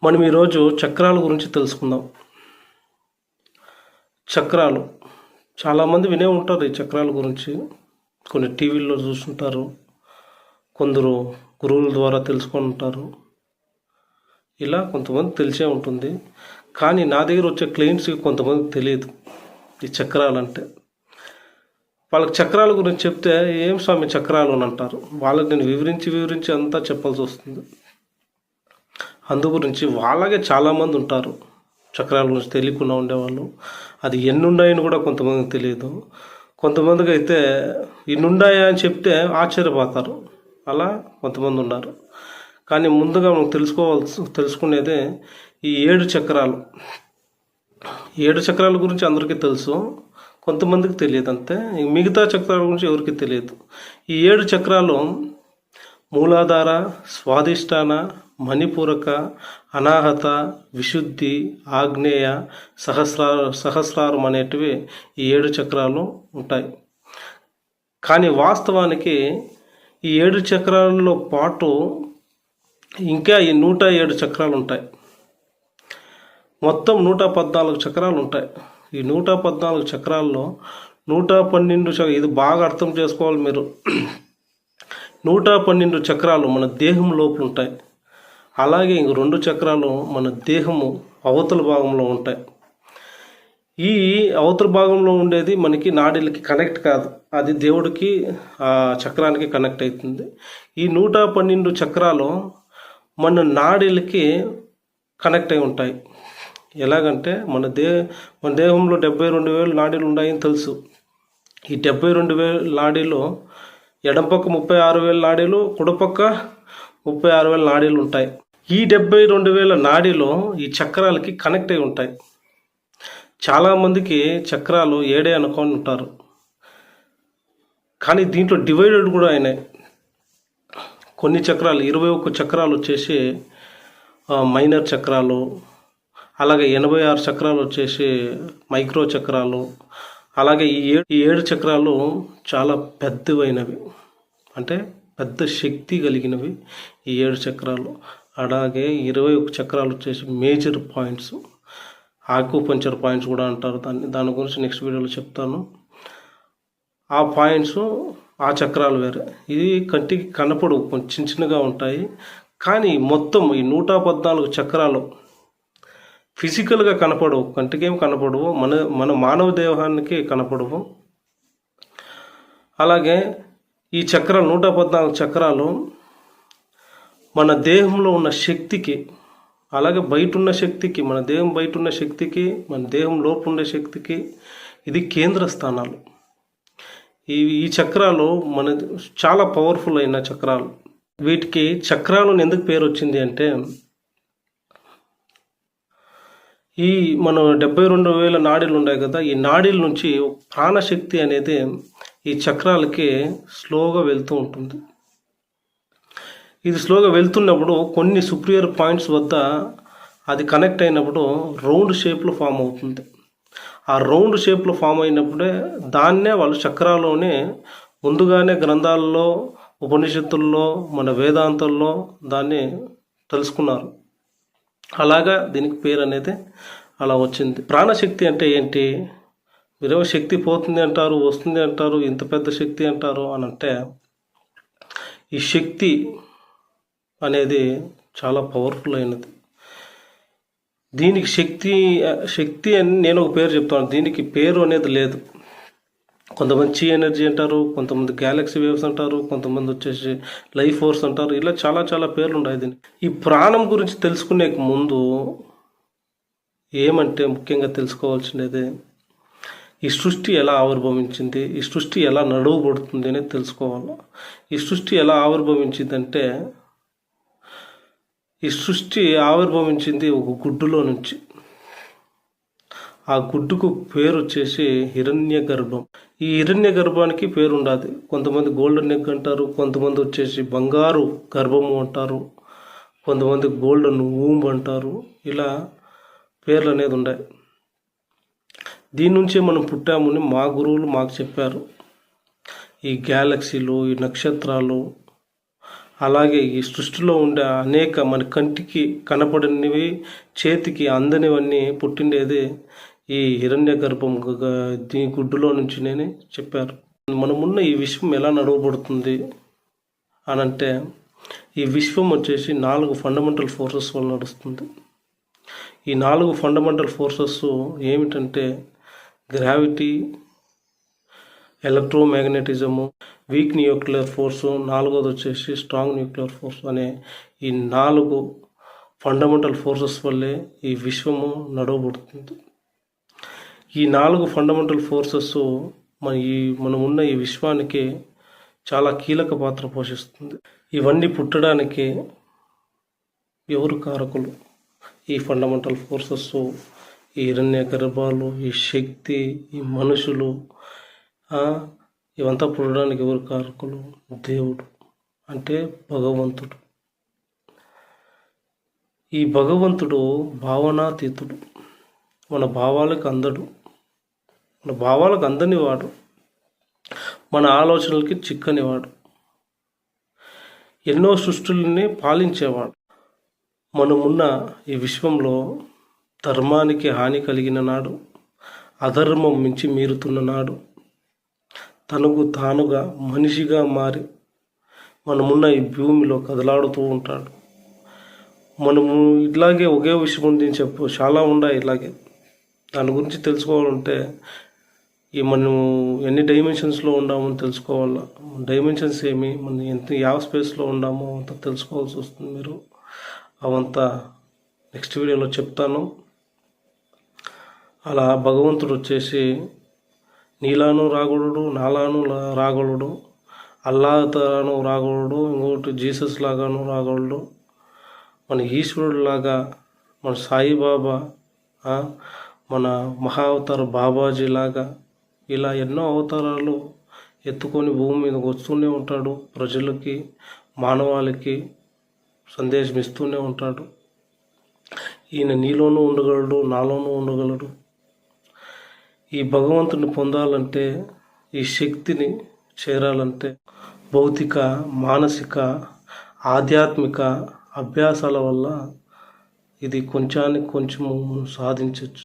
మనం ఈరోజు చక్రాల గురించి తెలుసుకుందాం. చక్రాలు చాలామంది వినే ఉంటారు. ఈ చక్రాల గురించి కొన్ని టీవీల్లో చూస్తుంటారు, కొందరు గురువుల ద్వారా తెలుసుకొని ఉంటారు. ఇలా కొంతమంది తెలిసే ఉంటుంది. కానీ నా దగ్గర వచ్చే క్లయింట్స్కి కొంతమంది తెలియదు ఈ చక్రాలు అంటే. వాళ్ళకి చక్రాల గురించి చెప్తే ఏం స్వామి చక్రాలు అని అంటారు. వాళ్ళకి నేను వివరించి అంతా చెప్పాల్సి వస్తుంది. అందు గురించి వాళ్ళగే చాలామంది ఉంటారు చక్రాల గురించి తెలియకుండా ఉండేవాళ్ళు. అది ఎన్ని ఉన్నాయని కూడా కొంతమందికి తెలియదు. కొంతమందికి అయితే ఇన్ని ఉన్నాయా అని చెప్తే ఆశ్చర్యపోతారు. అలా కొంతమంది ఉన్నారు. కానీ ముందుగా మనం తెలుసుకునేదే ఈ 7 చక్రాలు. 7 చక్రాల గురించి అందరికీ తెలుసు, కొంతమందికి తెలియదు అంతే. మిగతా చక్రాల గురించి ఎవరికి తెలియదు. ఈ 7 చక్రాలు మూలాధార, స్వాధిష్టాన, మణిపూరక, అనాహత, విశుద్ధి, ఆగ్నేయ, సహస్రారం అనేటివి ఈ 7 చక్రాలు ఉంటాయి. కానీ వాస్తవానికి ఈ 7 చక్రాలలో పాటు ఇంకా ఈ 107 చక్రాలు ఉంటాయి. మొత్తం 114 చక్రాలు ఉంటాయి. ఈ 114 చక్రాల్లో 112 ఇది బాగా అర్థం చేసుకోవాలి మీరు. 112 చక్రాలు మన దేహం లోపల ఉంటాయి. అలాగే ఇంక 2 చక్రాలు మన దేహము అవతల భాగంలో ఉంటాయి. ఈ అవతల భాగంలో ఉండేది మనకి నాడీలకి కనెక్ట్ కాదు, అది దేవుడికి ఆ చక్రానికి కనెక్ట్ అవుతుంది. ఈ 112 చక్రాలు మన నాడీలకి కనెక్ట్ అయి ఉంటాయి. ఎలాగంటే మన దేహంలో 72,000 నాడీలు ఉన్నాయని తెలుసు. ఈ 72,000 నాడీలు ఎడమపక్క 36,000 నాడీలు, కుడిపక్క 36,000 నాడీలు ఉంటాయి. ఈ 72,000 నాడీలు ఈ చక్రాలకి కనెక్ట్ అయి ఉంటాయి. చాలామందికి చక్రాలు 7 అనుకొని ఉంటారు, కానీ దీంట్లో డివైడెడ్ కూడా అయినాయి. కొన్ని చక్రాలు 21 చక్రాలు వచ్చేసి మైనర్ చక్రాలు, అలాగే 86 చక్రాలు వచ్చేసి మైక్రో చక్రాలు. అలాగే ఈ 7 చక్రాలు చాలా పెద్దవైనవి, అంటే పెద్ద శక్తి కలిగినవి ఈ 7 చక్రాలు. అలాగే 21 చక్రాలు వచ్చేసి మేజర్ పాయింట్స్, ఆక్యుపంచర్ పాయింట్స్ కూడా అంటారు దాని గురించి నెక్స్ట్ వీడియోలో చెప్తాను. ఆ పాయింట్స్, ఆ చక్రాలు వేరే. ఇది కంటికి కనపడవు, కొంచెం చిన్నగా ఉంటాయి. కానీ మొత్తం ఈ 114 చక్రాలు ఫిజికల్గా కనపడవు, కంటికేం కనపడవు, మన మానవ దేహానికి కనపడవు. అలాగే ఈ చక్రాలు 114 చక్రాలు మన దేహంలో ఉన్న శక్తికి, అలాగే బయట ఉన్న శక్తికి, మన దేహం బయట ఉన్న శక్తికి, మన దేహం లోపు ఉండే శక్తికి ఇది కేంద్ర స్థానాలు. ఈ చక్రాలు మన చాలా పవర్ఫుల్ అయిన చక్రాలు. వీటికి చక్రాలు ఎందుకు పేరు వచ్చింది అంటే, ఈ మన 72,000 నాడీలు ఉన్నాయి కదా, ఈ నాడీల నుంచి ప్రాణశక్తి అనేది ఈ చక్రాలకి స్లోగా వెళ్తూ ఉంటుంది. ఇది స్లోగా వెళ్తున్నప్పుడు కొన్ని సుపీరియర్ పాయింట్స్ వద్ద అది కనెక్ట్ అయినప్పుడు రౌండ్ షేప్లో ఫామ్ అవుతుంది. ఆ రౌండ్ షేప్లో ఫామ్ అయినప్పుడే దాన్నే వాళ్ళు చక్రాల్లోనే ముందుగానే గ్రంథాల్లో, ఉపనిషత్తుల్లో, మన వేదాంతాల్లో దాన్ని తెలుసుకున్నారు. అలాగా దీనికి పేరు అనేది అలా వచ్చింది. ప్రాణశక్తి అంటే ఏంటి? మీరేమో శక్తి పోతుంది అంటారు, వస్తుంది అంటారు, ఇంత పెద్ద శక్తి అంటారు అని అంటే, ఈ శక్తి అనేది చాలా పవర్ఫుల్ అయినది. దీనికి శక్తి అని నేను ఒక పేరు చెప్తాను. దీనికి పేరు అనేది లేదు. కొంతమంది చీ ఎనర్జీ అంటారు, కొంతమంది గ్యాలక్సీ వేవ్స్ అంటారు, కొంతమంది వచ్చేసి లైఫ్ ఫోర్స్ అంటారు. ఇలా చాలా పేర్లు ఉన్నాయి దీనికి. ఈ ప్రాణం గురించి తెలుసుకునే ముందు ఏమంటే ముఖ్యంగా తెలుసుకోవాల్సినది ఈ సృష్టి ఎలా ఆవిర్భవించింది, ఈ సృష్టి ఎలా నడువబడుతుంది అనేది తెలుసుకోవాలి. ఈ సృష్టి ఎలా ఆవిర్భవించిందంటే, ఈ సృష్టి ఆవిర్భవించింది ఒక గుడ్డులో నుంచి. ఆ గుడ్డుకు పేరు వచ్చేసి హిరణ్య గర్భం. ఈ హిరణ్య గర్భానికి పేరు ఉండదు. కొంతమంది గోల్డెన్ ఎగ్ అంటారు, కొంతమంది వచ్చేసి బంగారు గర్భము అంటారు, కొంతమంది గోల్డెన్ ఊంబ్ అంటారు. ఇలా పేర్లు అనేది ఉన్నాయి. దీని నుంచే మనం పుట్టామని మా గురువులు మాకు చెప్పారు. ఈ గ్యాలక్సీలు, ఈ నక్షత్రాలు, అలాగే ఈ సృష్టిలో ఉండే అనేక మన కంటికి కనపడనివి, చేతికి అందనివన్నీ పుట్టిండేది ఈ హిరణ్య గర్భం దీని గుడ్డులో నుంచి నేను చెప్పారు. మనమున్న ఈ విశ్వం ఎలా నడవబడుతుంది అనంటే, ఈ విశ్వం వచ్చేసి 4 ఫండమెంటల్ ఫోర్సెస్ వల్ల నడుస్తుంది. ఈ 4 ఫండమెంటల్ ఫోర్సెస్ ఏమిటంటే గ్రావిటీ, ఎలక్ట్రోమాగ్నెటిజము, వీక్ న్యూక్లియర్ ఫోర్సు, 4వది వచ్చేసి స్ట్రాంగ్ న్యూక్లియర్ ఫోర్స్ అనే ఈ 4 ఫండమెంటల్ ఫోర్సెస్ వల్లే ఈ విశ్వము నడవబడుతుంది. ఈ 4 ఫండమెంటల్ ఫోర్సెస్ మనం ఉన్న ఈ విశ్వానికి చాలా కీలక పాత్ర పోషిస్తుంది. ఇవన్నీ పుట్టడానికి ఎవరు కారకులు? ఈ ఫండమెంటల్ ఫోర్సెస్, ఈ హిరణ్య గర్భాలు, ఈ శక్తి, ఈ మనుషులు, ఇవంతా పుట్టడానికి ఎవరు కారకులు? దేవుడు, అంటే భగవంతుడు. ఈ భగవంతుడు భావనాతీతుడు. మన భావాలకు అందడు, మన భావాలకు అందనివాడు, మన ఆలోచనలకి చిక్కనివాడు, ఎన్నో సృష్టిని పాలించేవాడు. మనమున్న ఈ విశ్వంలో ధర్మానికి హాని కలిగిన నాడు, అధర్మం మించి మీరుతున్న నాడు, తనకు తానుగా మనిషిగా మారి మనమున్న ఈ భూమిలో కదలాడుతూ ఉంటాడు. మనము ఇట్లాగే ఒకే విషయం ఉంది చాలా ఉన్నాయి. ఇలాగే దాని గురించి తెలుసుకోవాలంటే మనము ఎన్ని డైమెన్షన్స్లో ఉన్నామని తెలుసుకోవాలా. డైమెన్షన్స్ ఏమి, మనం ಯಾವ స్పేస్లో ఉన్నామో అంతా తెలుసుకోవాల్సి వస్తుంది. మీరు అవంతా నెక్స్ట్ వీడియోలో చెప్తాను. అలా భగవంతుడు వచ్చేసి నీలాను రాగలుడు, నాలాను రాగలుడు, అల్లాహతాను రాగలుడు, ఇంకొకటి జీసస్ లాగాను రాగలుడు, మన ఈశ్వరుడు లాగా, మన సాయిబాబా, మన మహావతార బాబాజీ లాగా, ఇలా ఎన్నో అవతారాలు ఎత్తుకొని భూమి మీదకి వస్తూనే ఉంటాడు. ప్రజలకి, మానవాళికి సందేశం ఇస్తూనే ఉంటాడు. ఈయన నీలోనూ ఉండగలడు, నాలోనూ ఉండగలడు. ఈ భగవంతుని పొందాలంటే, ఈ శక్తిని చేరాలంటే భౌతిక, మానసిక, ఆధ్యాత్మిక అభ్యాసాల వల్ల ఇది కొంచెము సాధించవచ్చు.